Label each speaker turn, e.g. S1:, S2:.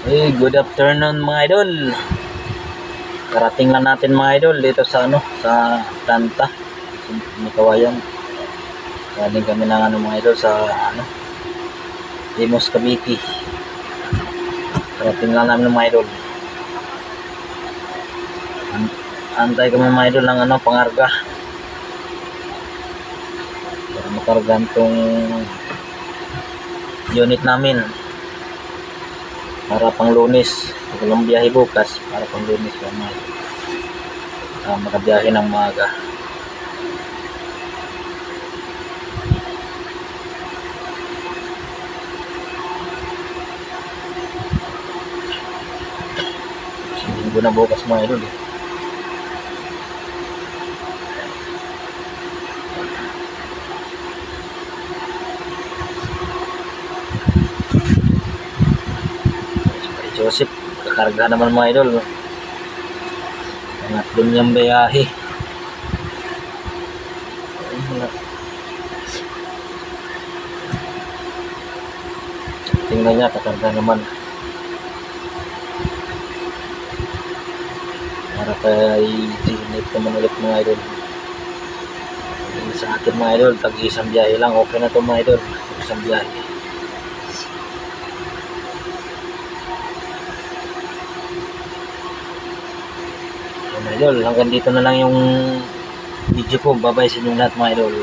S1: Hey, good afternoon mga idol. Karating lang natin mga idol dito sa sa planta, sa Mikawayan. Galing kami ng mga idol sa Limos Cavite. Karating lang namin mga idol. Antay kami mga idol ng pangarga. Para makargan tong unit namin. Para pang Lunes, walang biyahe bukas, para pang Lunes pa makabiyahe ng maaga. Linggo na bukas mga idol eh. Joseph, kakarga naman mga idol. Pangatlo niyang biyahe. Tingnan niya, kakarga naman. Para kay Ginit naman ulit mga idol. Sa akin mga idol, tag-isang biyahe lang. Okay na to mga idol. Isang biyahe. Mga idol, hanggang dito na lang yung video ko. Bye-bye sa inyo lahat mga idol.